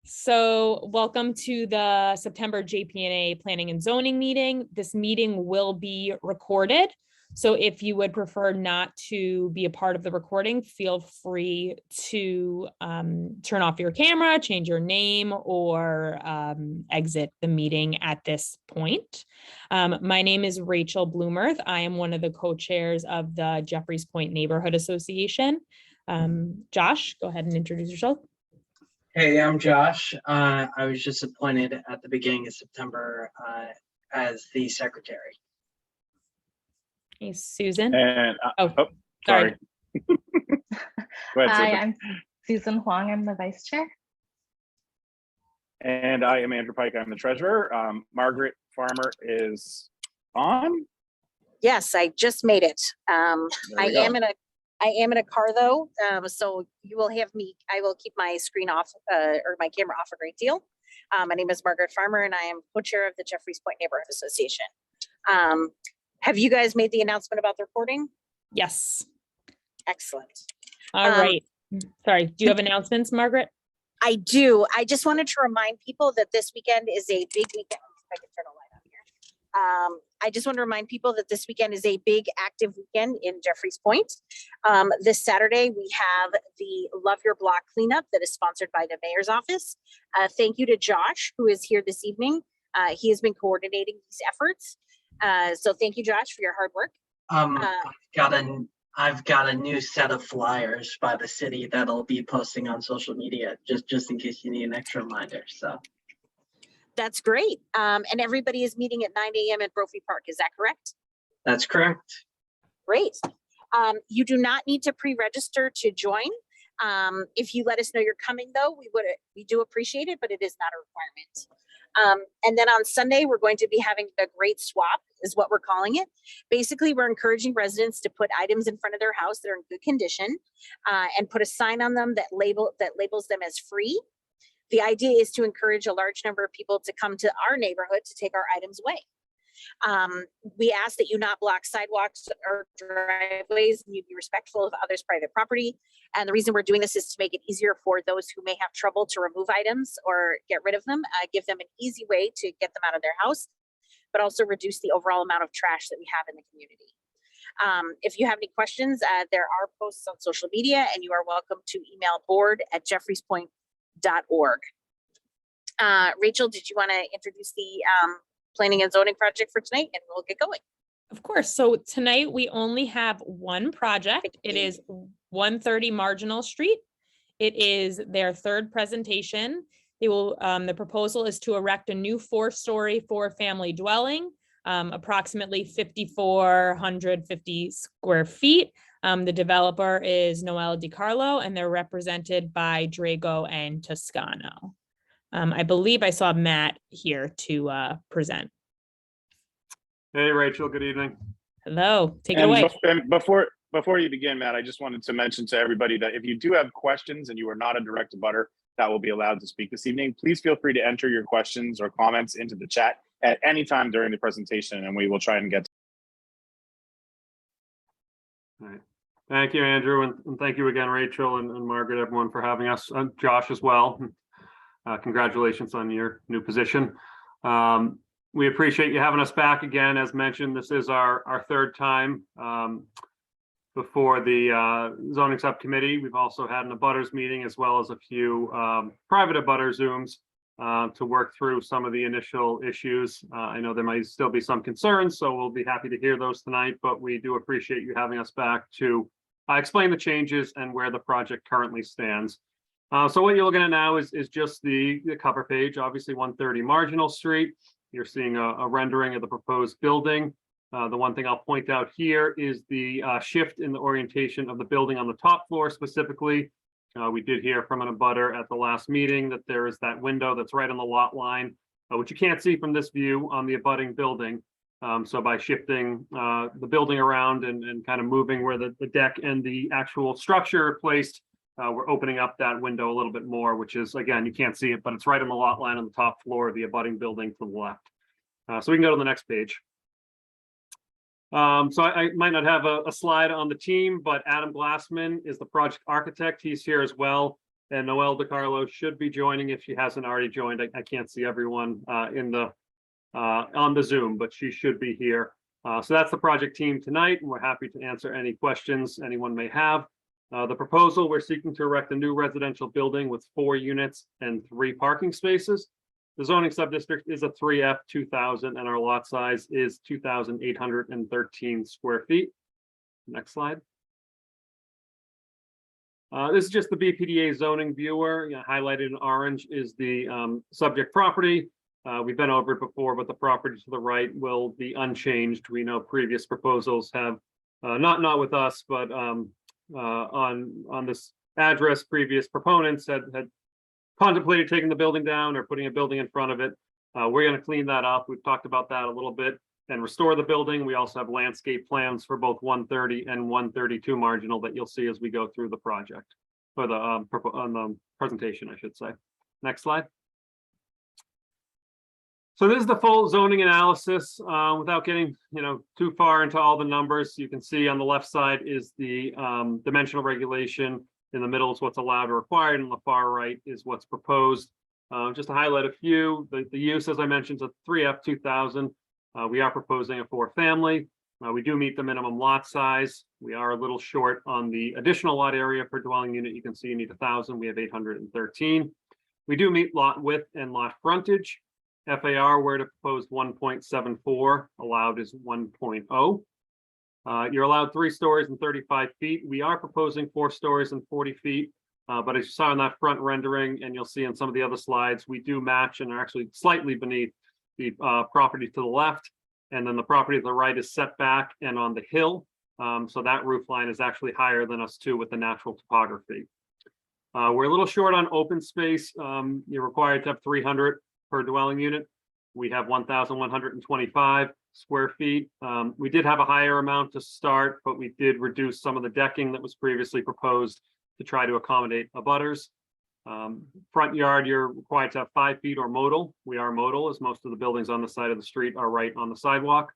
So welcome to the September JPNA Planning and Zoning meeting. This meeting will be recorded. So if you would prefer not to be a part of the recording, feel free to turn off your camera, change your name, or exit the meeting at this point. My name is Rachel Bloomerth. I am one of the co-chairs of the Jeffreys Point Neighborhood Association. Josh, go ahead and introduce yourself. Hey, I'm Josh. I was just appointed at the beginning of September as the secretary. Hey, Susan. And Sorry. Go ahead, Hi, Susan. I'm Susan Huang. I'm the vice chair. And I am Andrew Pike. I'm the treasurer. Margaret Farmer is on. Yes, I just made it. There we go. I am in a car though, so you will have me. I will keep my screen off or my camera off a great deal. My name is Margaret Farmer, and I am co-chair of the Jeffreys Point Neighborhood Association. Have you guys made the announcement about the recording? Yes. Excellent. All right. Sorry. Do you have announcements, Margaret? I do. I just wanted to remind people that this weekend is a big weekend. If I can turn a light on here. I just want to remind people that this weekend is a big active weekend in Jeffreys Point. This Saturday, we have the Love Your Block cleanup that is sponsored by the mayor's office. Thank you to Josh, who is here this evening. He has been coordinating these efforts. So thank you, Josh, for your hard work. I've got a new set of flyers by the city that'll be posting on social media, just in case you need an extra reminder. So that's great. And everybody is meeting at 9 a.m. at Brophy Park. Is that correct? That's correct. Great. You do not need to pre-register to join. If you let us know you're coming, though, we do appreciate it, but it is not a requirement. And then on Sunday, we're going to be having a great swap, is what we're calling it. Basically, we're encouraging residents to put items in front of their house that are in good condition and put a sign on them that labels them as free. The idea is to encourage a large number of people to come to our neighborhood to take our items away. We ask that you not block sidewalks or driveways, and you be respectful of others' private property. And the reason we're doing this is to make it easier for those who may have trouble to remove items or get rid of them, give them an easy way to get them out of their house, but also reduce the overall amount of trash that we have in the community. If you have any questions, there are posts on social media, and you are welcome to email board@jeffreyspoint.org. Rachel, did you want to introduce the planning and zoning project for tonight, and we'll get going? Of course. So tonight we only have one project. It is 130 Marginal Street. It is their third presentation. They will, the proposal is to erect a new 4-story, 4-family dwelling, approximately 5,450 square feet. The developer is Noel DiCarlo, and they're represented by Drago and Toscano. I believe I saw Matt here to present. Hey, Rachel, good evening. Hello, take it away. And before you begin, Matt, I just wanted to mention to everybody that if you do have questions and you are not a direct abutter that will be allowed to speak this evening, please feel free to enter your questions or comments into the chat at any time during the presentation, and we will try and get to. All right. Thank you, Andrew, and thank you again, Rachel and Margaret, everyone, for having us, and Josh as well. Congratulations on your new position. We appreciate you having us back again. As mentioned, this is our third time before the zoning subcommittee. We've also had an abutters meeting, as well as a few private abutter Zooms to work through some of the initial issues. I know there might still be some concerns, so we'll be happy to hear those tonight, but we do appreciate you having us back to explain the changes and where the project currently stands. So what you're looking at now is just the cover page, obviously 130 Marginal Street. You're seeing a rendering of the proposed building. The one thing I'll point out here is the shift in the orientation of the building on the top floor specifically. We did hear from an abutter at the last meeting that there is that window that's right on the lot line, which you can't see from this view on the abutting building. So by shifting the building around and kind of moving where the deck and the actual structure are placed, we're opening up that window a little bit more, which is, again, you can't see it, but it's right on the lot line on the top floor of the abutting building to the left. So we can go to the next page. So I might not have a slide on the team, but Adam Glassman is the project architect. He's here as well. And Noel DiCarlo should be joining if she hasn't already joined. I can't see everyone on the Zoom, but she should be here. So that's the project team tonight, and we're happy to answer any questions anyone may have. The proposal, we're seeking to erect a new residential building with 4 units and 3 parking spaces. The zoning subdistrict is a 3F 2000, and our lot size is 2,813 square feet. Next slide. This is just the BPDA zoning viewer. Highlighted in orange is the subject property. We've been over it before, but the property to the right will be unchanged. We know previous proposals have, not with us, but on this address, previous proponents had contemplated taking the building down or putting a building in front of it. We're going to clean that up. We've talked about that a little bit and restore the building. We also have landscape plans for both 130 and 132 Marginal that you'll see as we go through the project, or on the presentation, I should say. Next slide. So this is the full zoning analysis. Without getting too far into all the numbers, you can see on the left side is the dimensional regulation. In the middle is what's allowed or required, and on the far right is what's proposed. Just to highlight a few, the use, as I mentioned, is a 3F 2000. We are proposing a 4-family. We do meet the minimum lot size. We are a little short on the additional lot area per dwelling unit. You can see you need 1,000. We have 813. We do meet lot width and lot frontage. FAR, we're to propose 1.74, allowed is 1.0. You're allowed 3 stories and 35 feet. We are proposing 4 stories and 40 feet. But as you saw in that front rendering, and you'll see in some of the other slides, we do match and are actually slightly beneath the property to the left. And then the property to the right is set back and on the hill. So that roof line is actually higher than us too with the natural topography. We're a little short on open space. You're required to have 300 per dwelling unit. We have 1,125 square feet. We did have a higher amount to start, but we did reduce some of the decking that was previously proposed to try to accommodate abutters. Front yard, you're required to have 5 feet or modal. We are modal, as most of the buildings on the side of the street are right on the sidewalk.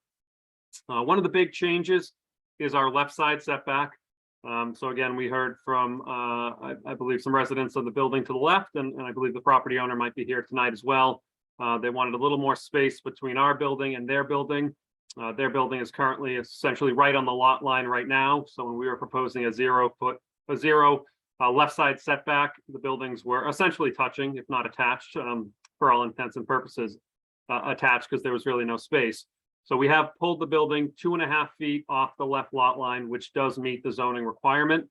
One of the big changes is our left side setback. So again, we heard from, I believe, some residents of the building to the left, and I believe the property owner might be here tonight as well. They wanted a little more space between our building and their building. Their building is currently essentially right on the lot line right now. So when we were proposing a zero left side setback, the buildings were essentially touching, if not attached, for all intents and purposes, attached because there was really no space. So we have pulled the building 2.5 feet off the left lot line, which does meet the zoning requirement.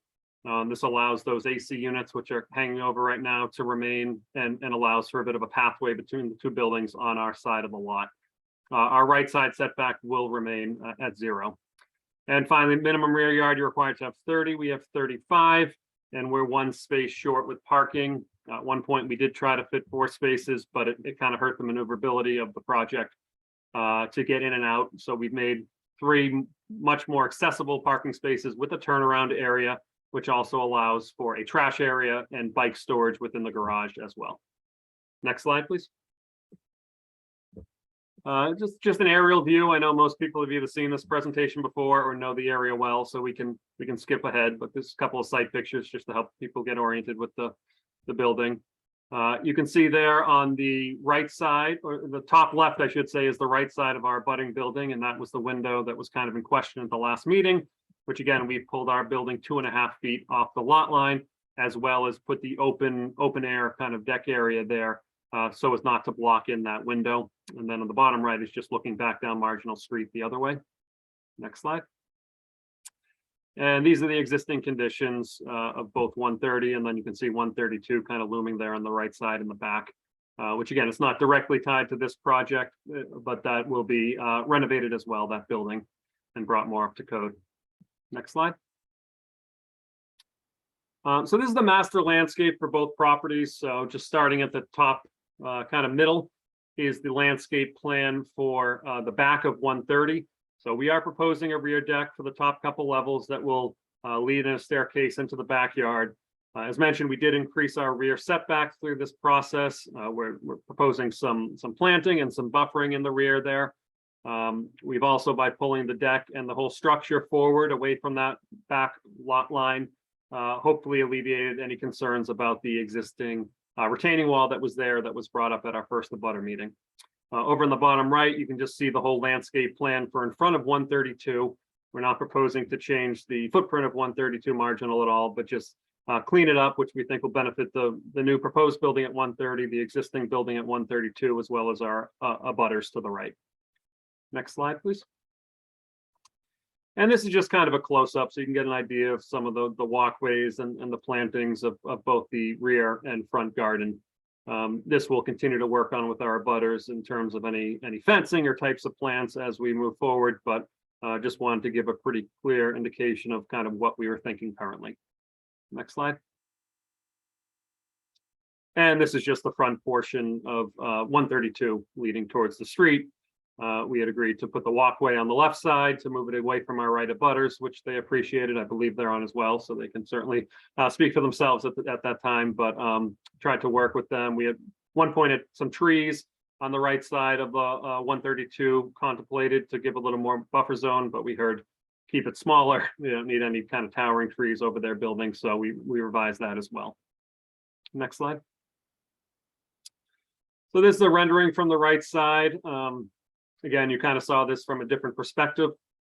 This allows those AC units, which are hanging over right now, to remain and allows for a bit of a pathway between the 2 buildings on our side of the lot. Our right side setback will remain at 0. And finally, minimum rear yard, you're required to have 30. We have 35, and we're 1 space short with parking. At one point, we did try to fit 4 spaces, but it kind of hurt the maneuverability of the project to get in and out. So we've made 3 much more accessible parking spaces with a turnaround area, which also allows for a trash area and bike storage within the garage as well. Next slide, please. Just an aerial view. I know most people have either seen this presentation before or know the area well, so we can skip ahead, but there's a couple of site pictures just to help people get oriented with the building. You can see there on the right side, or the top left, I should say, is the right side of our abutting building, and that was the window that was kind of in question at the last meeting, which again, we pulled our building 2.5 feet off the lot line, as well as put the open air kind of deck area there, so as not to block in that window. And then on the bottom right is just looking back down Marginal Street the other way. Next slide. And these are the existing conditions of both 130, and then you can see 132 kind of looming there on the right side in the back, which again, it's not directly tied to this project, but that will be renovated as well, that building, and brought more up to code. Next slide. So this is the master landscape for both properties. So just starting at the top kind of middle is the landscape plan for the back of 130. So we are proposing a rear deck for the top couple levels that will lead in a staircase into the backyard. As mentioned, we did increase our rear setback through this process. We're proposing some planting and some buffering in the rear there. We've also, by pulling the deck and the whole structure forward away from that back lot line, hopefully alleviated any concerns about the existing retaining wall that was there that was brought up at our first abutter meeting. Over in the bottom right, you can just see the whole landscape plan for in front of 132. We're not proposing to change the footprint of 132 Marginal at all, but just clean it up, which we think will benefit the new proposed building at 130, the existing building at 132, as well as our abutters to the right. Next slide, please. And this is just kind of a close-up so you can get an idea of some of the walkways and the plantings of both the rear and front garden. This will continue to work on with our abutters in terms of any fencing or types of plants as we move forward, but just wanted to give a pretty clear indication of kind of what we were thinking currently. Next slide. And this is just the front portion of 132 leading towards the street. We had agreed to put the walkway on the left side to move it away from our right abutters, which they appreciated. I believe they're on as well, so they can certainly speak for themselves at that time, but tried to work with them. We had one point at some trees on the right side of the 132 contemplated to give a little more buffer zone, but we heard keep it smaller. We don't need any kind of towering trees over their building, so we revised that as well. Next slide. So this is a rendering from the right side. Again, you kind of saw this from a different perspective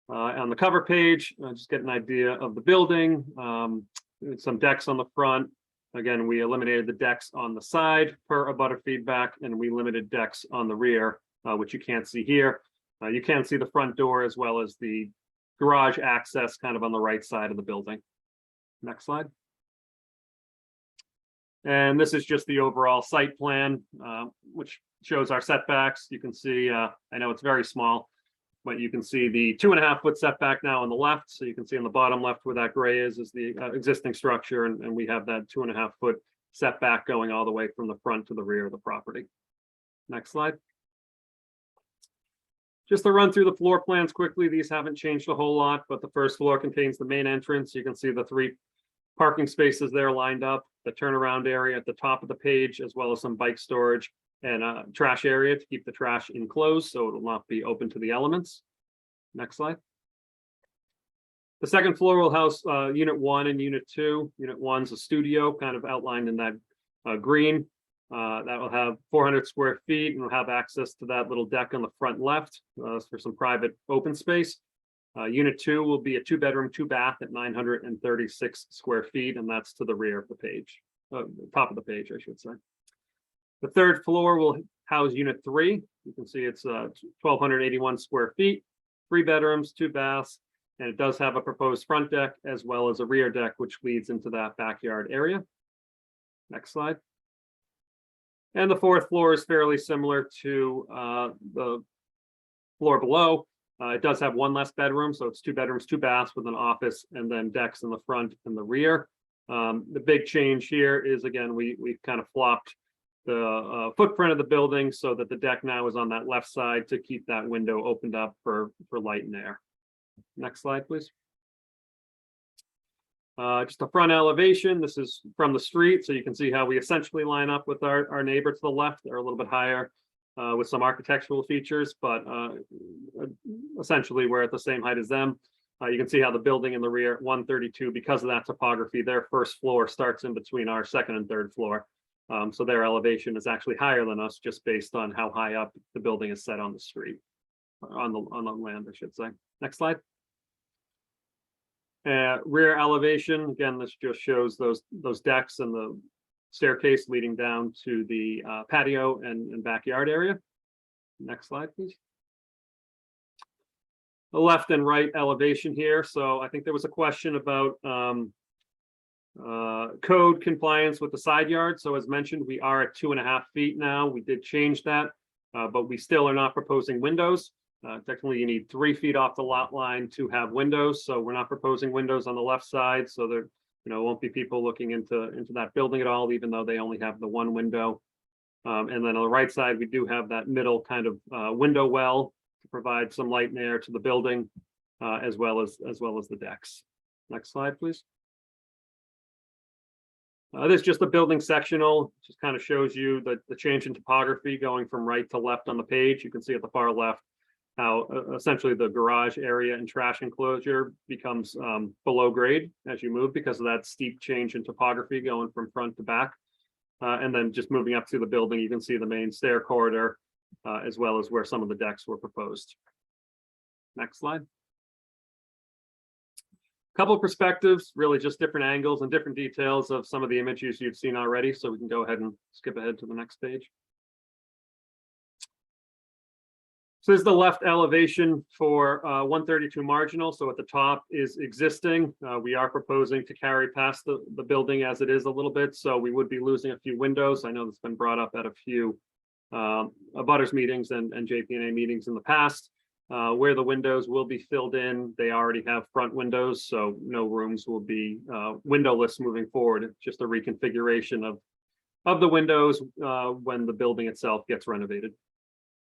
on the cover page. Just get an idea of the building, some decks on the front. Again, we eliminated the decks on the side per abutter feedback, and we limited decks on the rear, which you can't see here. You can see the front door as well as the garage access kind of on the right side of the building. Next slide. And this is just the overall site plan, which shows our setbacks. You can see, I know it's very small, but you can see the 2.5 foot setback now on the left. So you can see on the bottom left where that gray is the existing structure. And we have that 2.5 foot setback going all the way from the front to the rear of the property. Next slide. Just to run through the floor plans quickly, these haven't changed a whole lot, but the first floor contains the main entrance. You can see the 3 parking spaces there lined up, the turnaround area at the top of the page, as well as some bike storage and a trash area to keep the trash enclosed so it will not be open to the elements. Next slide. The second floor will house unit 1 and unit 2. Unit 1's a studio kind of outlined in that green. That will have 400 square feet and will have access to that little deck on the front left for some private open space. Unit 2 will be a 2-bedroom, 2-bath at 936 square feet, and that's to the rear of the page, top of the page, I should say. The third floor will house unit 3. You can see it's 1,281 square feet, 3 bedrooms, 2 baths, and it does have a proposed front deck as well as a rear deck, which leads into that backyard area. Next slide. And the fourth floor is fairly similar to the floor below. It does have 1 less bedroom, so it's 2 bedrooms, 2 baths with an office and then decks in the front and the rear. The big change here is, again, we've kind of flopped the footprint of the building so that the deck now is on that left side to keep that window opened up for light and air. Next slide, please. Just a front elevation. This is from the street, so you can see how we essentially line up with our neighbor to the left. They're a little bit higher with some architectural features, but essentially we're at the same height as them. You can see how the building in the rear at 132, because of that topography, their first floor starts in between our second and third floor. So their elevation is actually higher than us just based on how high up the building is set on the street, on the land, I should say. Next slide. Rear elevation, again, this just shows those decks and the staircase leading down to the patio and backyard area. Next slide, please. The left and right elevation here. So I think there was a question about code compliance with the side yard. So as mentioned, we are at 2.5 feet now. We did change that, but we still are not proposing windows. Technically, you need 3 feet off the lot line to have windows. So we're not proposing windows on the left side. So there, won't be people looking into that building at all, even though they only have the 1 window. And then on the right side, we do have that middle kind of window well to provide some light and air to the building, as well as the decks. Next slide, please. This is just a building sectional. Just kind of shows you the change in topography going from right to left on the page. You can see at the far left, how essentially the garage area and trash enclosure becomes below grade as you move because of that steep change in topography going from front to back. And then just moving up through the building, you can see the main stair corridor, as well as where some of the decks were proposed. Next slide. Couple of perspectives, really just different angles and different details of some of the images you've seen already. So we can go ahead and skip ahead to the next page. So this is the left elevation for 132 Marginal. So at the top is existing. We are proposing to carry past the building as it is a little bit. So we would be losing a few windows. I know that's been brought up at a few abutters meetings and JPNA meetings in the past. Where the windows will be filled in, they already have front windows, so no rooms will be windowless moving forward. It's just a reconfiguration of the windows when the building itself gets renovated.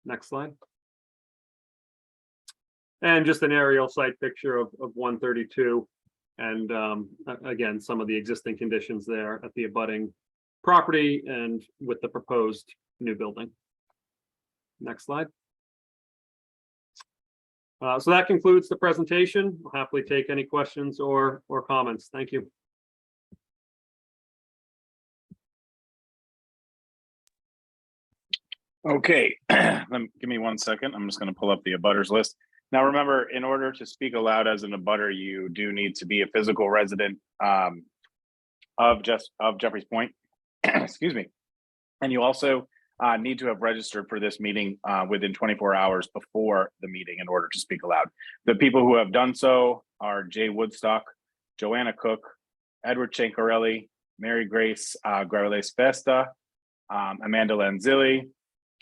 Next slide. And just an aerial site picture of 132. And again, some of the existing conditions there at the abutting property and with the proposed new building. Next slide. So that concludes the presentation. I'll happily take any questions or comments. Thank you. Okay, give me 1 second. I'm just going to pull up the abutters list. Now, remember, in order to speak aloud as an abutter, you do need to be a physical resident of Jeffreys Point. Excuse me. And you also need to have registered for this meeting within 24 hours before the meeting in order to speak aloud. The people who have done so are Jay Woodstock, Joanna Cook, Edward Chancarelli, Mary Grace Graveles Festa, Amanda Lanzilli,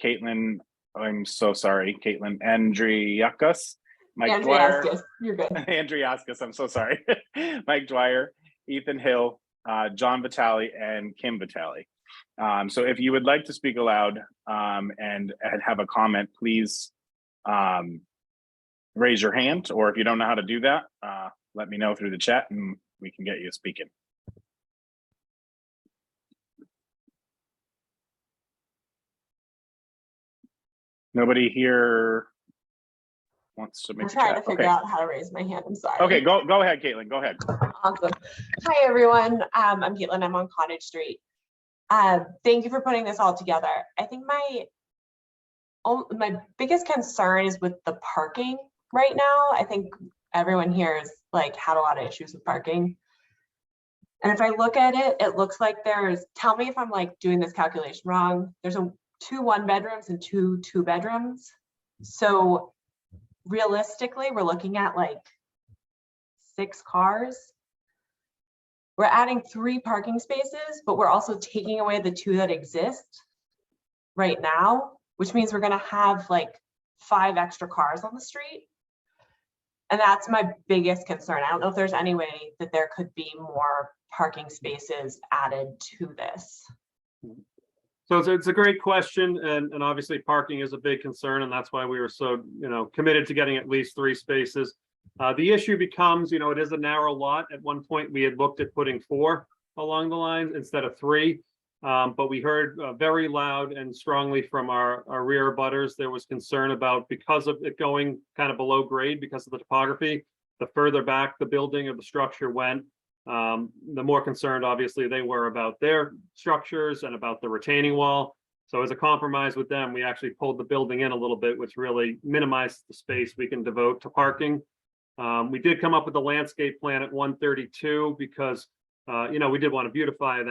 Caitlin, I'm so sorry, Caitlin Andriakas, Mike Dwyer. You're good. Andriakas, I'm so sorry. Mike Dwyer, Ethan Hill, John Vitale, and Kim Vitale. So if you would like to speak aloud and have a comment, please raise your hand, or if you don't know how to do that, let me know through the chat and we can get you speaking. Nobody here wants to make I'm trying to figure okay. out how to raise my hand. I'm sorry. Okay, go ahead, Caitlin. Go ahead. Awesome. Hi, everyone. I'm Caitlin. I'm on Cottage Street. Thank you for putting this all together. I think my biggest concern is with the parking right now. I think everyone here has had a lot of issues with parking. And if I look at it, it looks like tell me if I'm doing this calculation wrong. There's 2 1-bedrooms and 2 2-bedrooms. So realistically, we're looking at 6 cars. We're adding 3 parking spaces, but we're also taking away the 2 that exist right now, which means we're going to have 5 extra cars on the street. And that's my biggest concern. I don't know if there's any way that there could be more parking spaces added to this. So it's a great question, and obviously parking is a big concern, and that's why we were so committed to getting at least 3 spaces. The issue becomes, it is a narrow lot. At one point, we had looked at putting 4 along the lines instead of 3, but we heard very loud and strongly from our rear abutters. There was concern about, because of it going kind of below grade because of the topography, the further back the building or the structure went, the more concerned obviously they were about their structures and about the retaining wall. So as a compromise with them, we actually pulled the building in a little bit, which really minimized the space we can devote to parking. We did come up with a landscape plan at 132 because we did want to beautify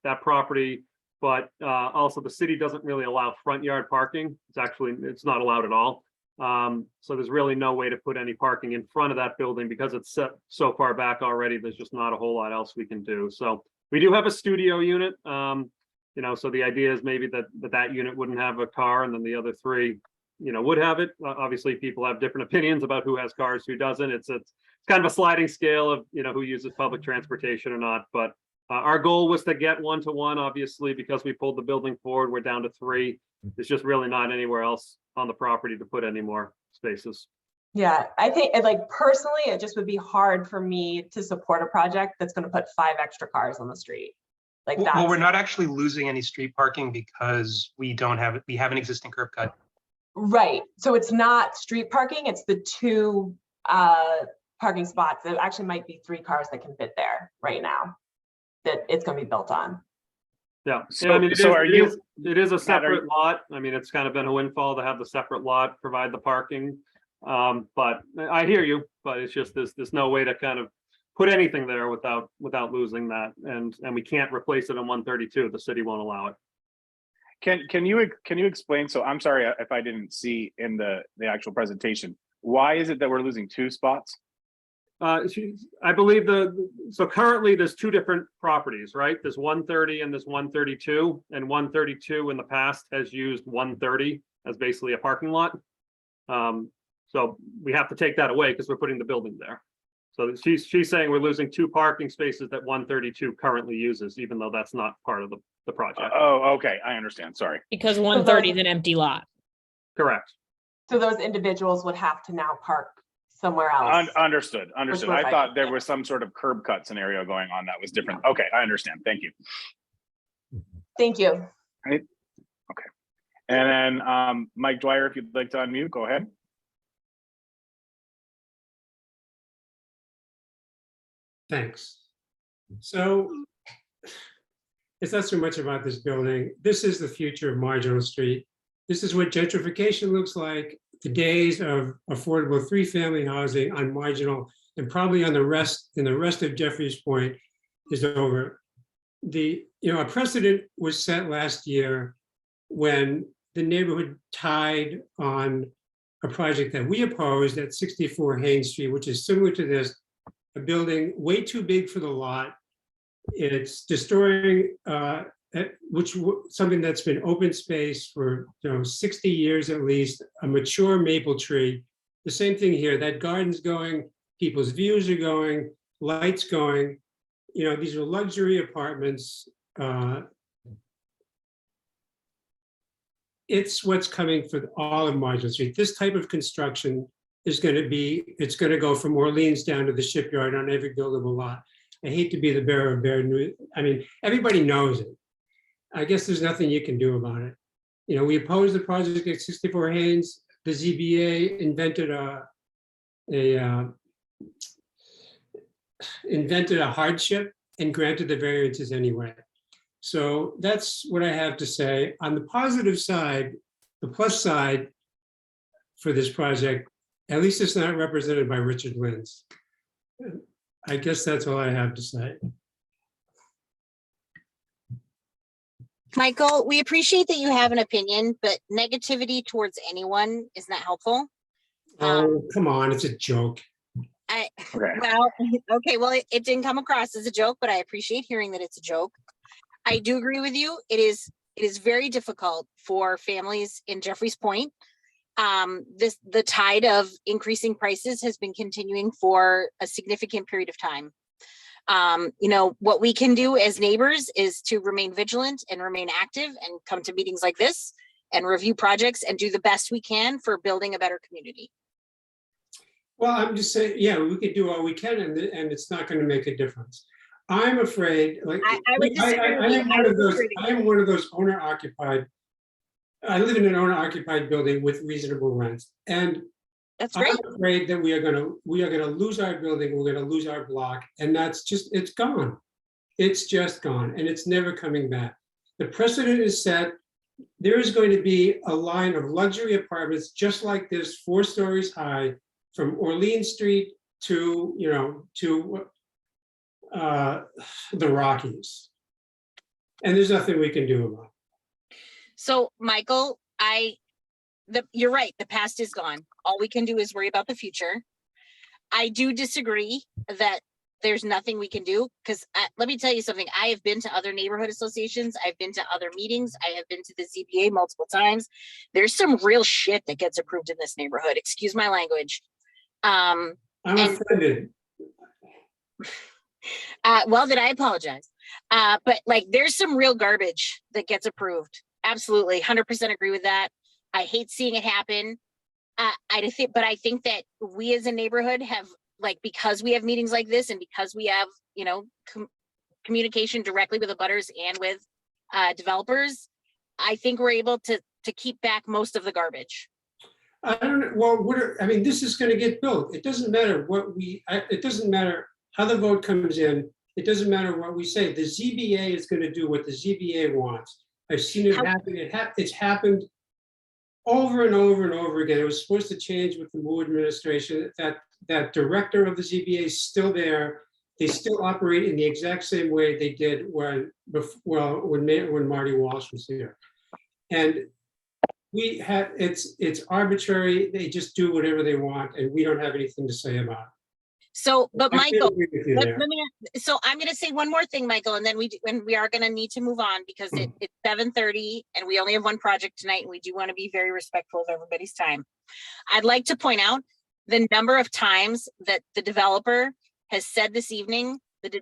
that property, but also the city doesn't really allow front yard parking. It's not allowed at all. So there's really no way to put any parking in front of that building because it's set so far back already. There's just not a whole lot else we can do. So we do have a studio unit, so the idea is maybe that unit wouldn't have a car, and then the other 3, would have it. Obviously, people have different opinions about who has cars, who doesn't. It's kind of a sliding scale of, who uses public transportation or not. But our goal was to get 1-to-1, obviously, because we pulled the building forward, we're down to 3. There's just really not anywhere else on the property to put any more spaces. Yeah, I think personally, it just would be hard for me to support a project that's going to put 5 extra cars on the street. Well, we're not actually losing any street parking because we have an existing curb cut Right, so it's not street parking, it's the two parking spots. There actually might be 3 cars that can fit there right now that it's gonna be built on. Yeah, So- yeah, I mean, so are you- it is a Matt, are separate you- lot. I mean, it's kind of been a windfall to have the separate lot provide the parking. But I hear you, but it's just, there's no way to kind of put anything there without losing that. And we can't replace it on 132. The city won't allow it. Can you explain? So I'm sorry if I didn't see in the actual presentation. Why is it that we're losing 2 spots? I believe so currently there's 2 different properties, right? There's 130 and there's 132, and 132 in the past has used 130 as basically a parking lot. So we have to take that away because we're putting the building there. So she's saying we're losing 2 parking spaces that 132 currently uses, even though that's not part of the project. Oh, okay, I understand. Sorry. Because 130 is an empty lot. Correct. So those individuals would have to now park somewhere else. Understood. was I like- thought there was some sort of curb cut scenario going on that was different. Okay, I understand. Thank you. Thank you. And then Mike Dwyer, if you'd like to unmute, go ahead. Thanks. So it's not so much about this building. This is the future of Marginal Street. This is what gentrification looks like. The days of affordable 3-family housing on Marginal and probably on the rest of Jeffrey's Point is over. A precedent was set last year when the neighborhood tied on a project that we opposed at 64 Haynes Street, which is similar to this, a building way too big for the lot. It's destroying something that's been open space for 60 years at least, a mature maple tree. The same thing here, that garden's going, people's views are going, lights going. These are luxury apartments. It's what's coming for all of Marginal Street. This type of construction is going to go from Orleans down to the shipyard on every buildable lot. I hate to be the bearer of bad news. I mean, everybody knows it. I guess there's nothing you can do about it. We opposed the project at 64 Haynes. The ZBA invented a hardship and granted the variances anyway. So that's what I have to say. On the positive side, the plus side for this project, at least it's not represented by Richard Lins. I guess that's all I have to say. Michael, we appreciate that you have an opinion, but negativity towards anyone is not helpful. Oh, come on, it's a joke. Okay. Well, it didn't come across as a joke, but I appreciate hearing that it's a joke. I do agree with you. It is very difficult for families in Jeffrey's Point. The tide of increasing prices has been continuing for a significant period of time. What we can do as neighbors is to remain vigilant and remain active and come to meetings like this and review projects and do the best we can for building a better community. Well, I'm just saying, yeah, we could do all we can and it's not going to make a difference. I'm afraid, like, I would disagree with you. I am one of those owner-occupied. I live in an owner-occupied building with reasonable rents, and That's great. I'm afraid that we are going to lose our building. We're going to lose our block, and it's gone. It's just gone, and it's never coming back. The precedent is set. There is going to be a line of luxury apartments just like this, 4 stories high, from Orleans Street to the Rockies, and there's nothing we can do about it. So, Michael, you're right. The past is gone. All we can do is worry about the future. I do disagree that there's nothing we can do because let me tell you something. I have been to other neighborhood associations. I've been to other meetings. I have been to the ZBA multiple times. There's some real shit that gets approved in this neighborhood. Excuse my language. I'm offended. Well, then I apologize. But there's some real garbage that gets approved. Absolutely. 100% agree with that. I hate seeing it happen. I think that we as a neighborhood have, because we have meetings like this and because we have, communication directly with the abutters and with developers, I think we're able to keep back most of the garbage. I don't know, well, I mean, this is gonna get built. It doesn't matter what it doesn't matter how the vote comes in. It doesn't matter what we say. The ZBA is gonna do what the ZBA wants. I've seen it happen. It's happened over and over and over again. It was supposed to change with the new administration. That director of the ZBA is still there. They still operate in the exact same way they did when Marty Walsh was here. And we have, it's arbitrary. They just do whatever they want, and we don't have anything to say about it. So, but I can't Michael, agree with you there. so I'm going to say one more thing, Michael, and then we are going to need to move on because it's 7:30 and we only have one project tonight, and we do want to be very respectful of everybody's time. I'd like to point out the number of times that the developer has said this evening that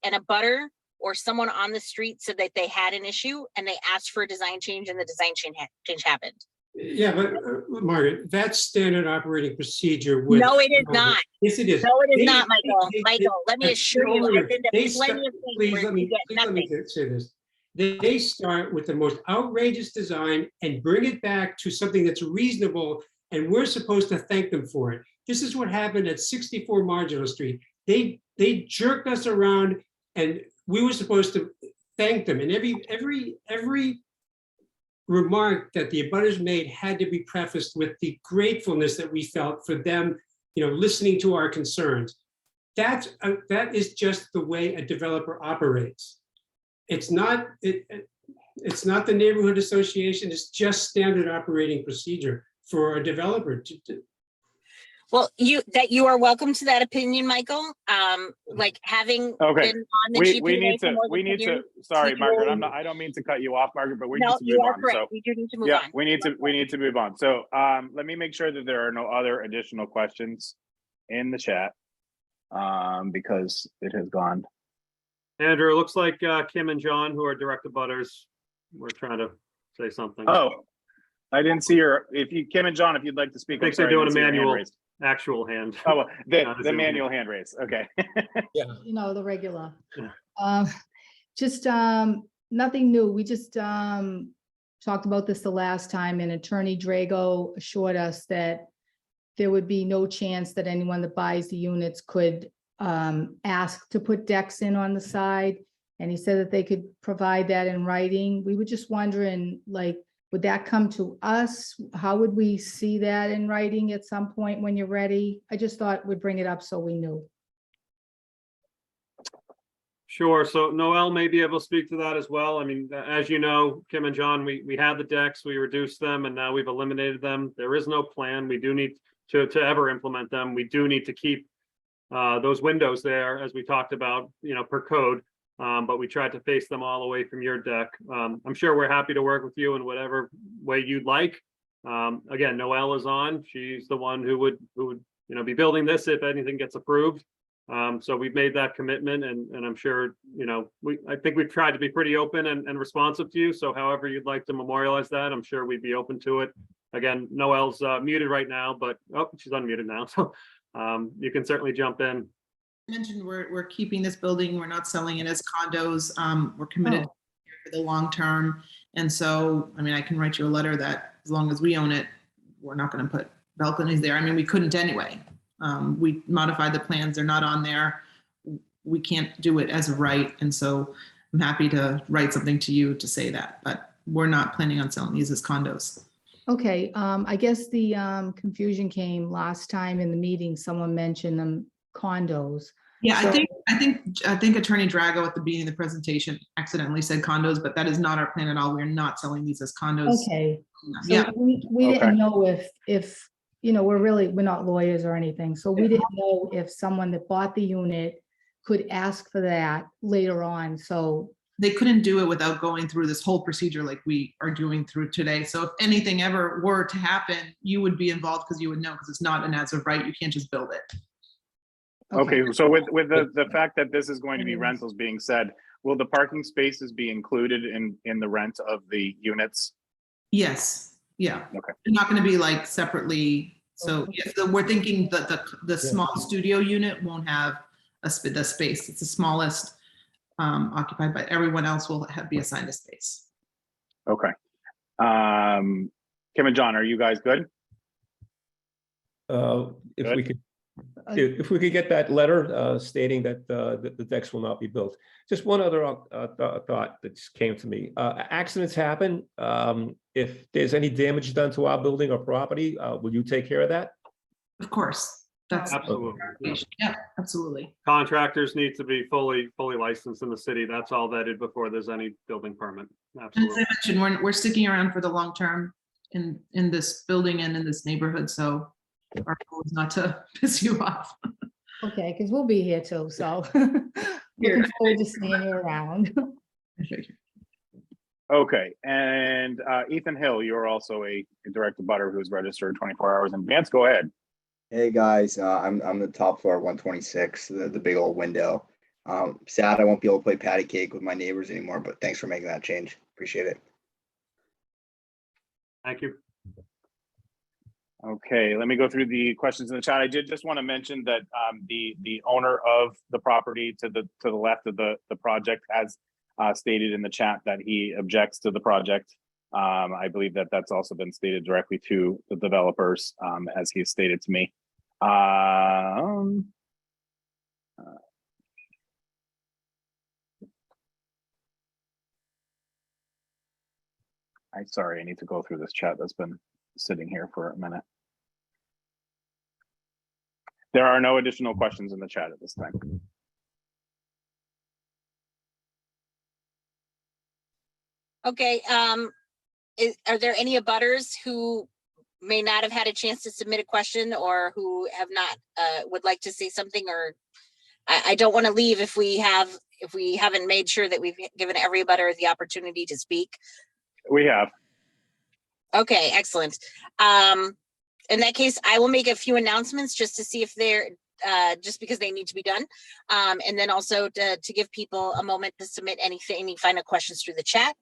an abutter or someone on the street said that they had an issue and they asked for a design change, and the design change happened. Yeah, but Margaret, that's standard operating procedure. With, No, it is not. Yes, it is. No, it is not, Michael. Michael, let me assure you, I've been to plenty of things where you get let me nothing. say this. They start with the most outrageous design and bring it back to something that's reasonable, and we're supposed to thank them for it. This is what happened at 64 Marginal Street. They jerked us around, and we were supposed to thank them. And every remark that the abutters made had to be prefaced with the gratefulness that we felt for them, listening to our concerns. That is just the way a developer operates. It's not the neighborhood association. It's just standard operating procedure for a developer to. Well, you are welcome to that opinion, Michael. Like having been on the we JPNA need for to more we than 10 need to years, sorry, keep Margaret, rolling. I don't mean to cut you off, Margaret, but we No, need to you move are on. correct. So We do need to move yeah, on. we need to move on. So let me make sure that there are no other additional questions in the chat because it has gone. Andrew, it looks like Kim and John, who are direct abutters, were trying to say something. Oh, I didn't see your, Kim and John, if you'd like to speak. I think I'm sorry, they're I doing didn't a see your hand manual, raised. actual hand. Oh, well, Not a the Zoom manual hand. hand raise. Okay. The regular. Yeah. Just nothing new. We just talked about this the last time, and Attorney Drago assured us that there would be no chance that anyone that buys the units could ask to put decks in on the side. And he said that they could provide that in writing. We were just wondering, would that come to us? How would we see that in writing at some point when you're ready? I just thought we'd bring it up so we knew. Sure. So Noel may be able to speak to that as well. I mean, as you know, Kim and John, we had the decks, we reduced them, and now we've eliminated them. There is no plan. We do need to ever implement them. We do need to keep those windows there, as we talked about, per code. But we tried to face them all away from your deck. I'm sure we're happy to work with you in whatever way you'd like. Again, Noel is on. She's the one who would be building this if anything gets approved. So we've made that commitment, and I'm sure I think we've tried to be pretty open and responsive to you. So however you'd like to memorialize that, I'm sure we'd be open to it. Again, Noel's muted right now, but she's unmuted now, so you can certainly jump in. Mentioned we're keeping this building. We're not selling it as condos. We're committed for the long term. And so, I mean, I can write you a letter that as long as we own it, we're not going to put balconies there. I mean, we couldn't anyway. We modified the plans. They're not on there. We can't do it as a right. And so I'm happy to write something to you to say that, but we're not planning on selling these as condos. Okay, I guess the confusion came last time in the meeting. Someone mentioned them condos. Yeah, So- I think Attorney Drago at the beginning of the presentation accidentally said condos, but that is not our plan at all. We're not selling these as condos. Okay. So Yeah. we Okay. didn't know if we're not lawyers or anything. So we didn't know if someone that bought the unit could ask for that later on. So They couldn't do it without going through this whole procedure like we are doing through today. So if anything ever were to happen, you would be involved because you would know, because it's not an as of right. You can't just build it. Okay, so with the fact that this is going to be rentals being said, will the parking spaces be included in the rent of the units? Yes. Yeah. Okay. They're not going to be like separately. So, yeah, so we're thinking that the small studio unit won't have the space. It's the smallest occupied, but everyone else will be assigned a space. Okay. Kim and John, are you guys good? If we Good. could, if we could get that letter stating that the decks will not be built. Just one other thought that just came to me. Accidents happen. If there's any damage done to our building or property, will you take care of that? Of course, that's, Absolutely. Yeah. yeah, absolutely. Contractors need to be fully licensed in the city. That's all vetted before there's any building permit. As Absolutely. I mentioned, we're sticking around for the long term in this building and in this neighborhood, so our goal is not to piss you off. Okay, because we'll be here too, so Here. looking forward to seeing you around. Okay, and Ethan Hill, you're also a direct abutter who's registered 24 hours in advance. Go ahead. Hey guys, I'm the top floor 126, the big old window. Sad I won't be able to play patty cake with my neighbors anymore, but thanks for making that change. Appreciate it. Thank you. Okay, let me go through the questions in the chat. I did just want to mention that the owner of the property to the left of the project has stated in the chat that he objects to the project. I believe that that's also been stated directly to the developers, as he stated to me. I'm sorry, I need to go through this chat that's been sitting here for a minute. There are no additional questions in the chat at this time. Okay, are there any abutters who may not have had a chance to submit a question or who have not, would like to say something? Or I don't want to leave if we haven't made sure that we've given every abutter the opportunity to speak. We have. Okay, excellent. In that case, I will make a few announcements just to see if they're, just because they need to be done. And then also to give people a moment to submit any final questions through the chat.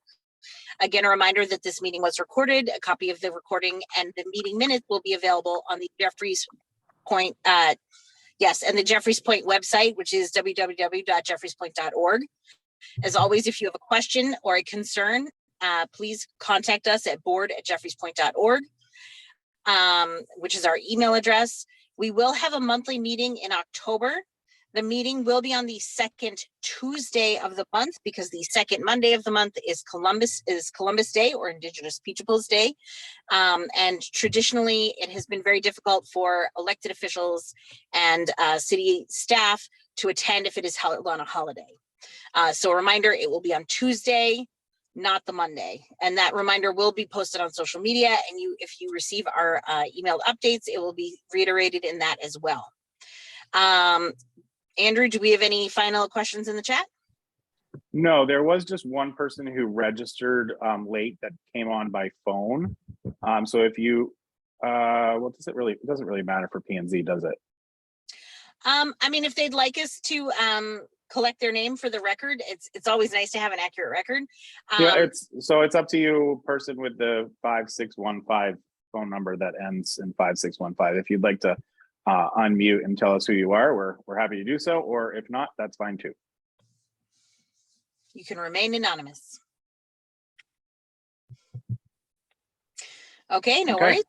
Again, a reminder that this meeting was recorded. A copy of the recording and the meeting minutes will be available on the Jeffries Point, and the Jeffries Point website, which is www.jeffriespoint.org. As always, if you have a question or a concern, please contact us at board@jeffriespoint.org, which is our email address. We will have a monthly meeting in October. The meeting will be on the second Tuesday of the month because the second Monday of the month is Columbus Day or Indigenous Peoples Day. And traditionally, it has been very difficult for elected officials and city staff to attend if it is held on a holiday. So a reminder, it will be on Tuesday, not the Monday. And that reminder will be posted on social media. And if you receive our emailed updates, it will be reiterated in that as well. Andrew, do we have any final questions in the chat? No, there was just one person who registered late that came on by phone. So if you, well, it doesn't really matter for P&Z, does it? I mean, if they'd like us to collect their name for the record, it's always nice to have an accurate record. Yeah, it's up to you, person with the 5615 phone number that ends in 5615. If you'd like to unmute and tell us who you are, we're happy to do so, or if not, that's fine too. You can remain anonymous. Okay, no worries.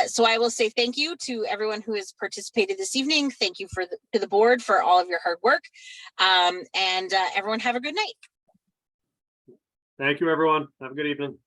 So I will say thank you to everyone who has participated this evening. Thank you to the board for all of your hard work. And everyone have a good night. Thank you, everyone. Have a good evening.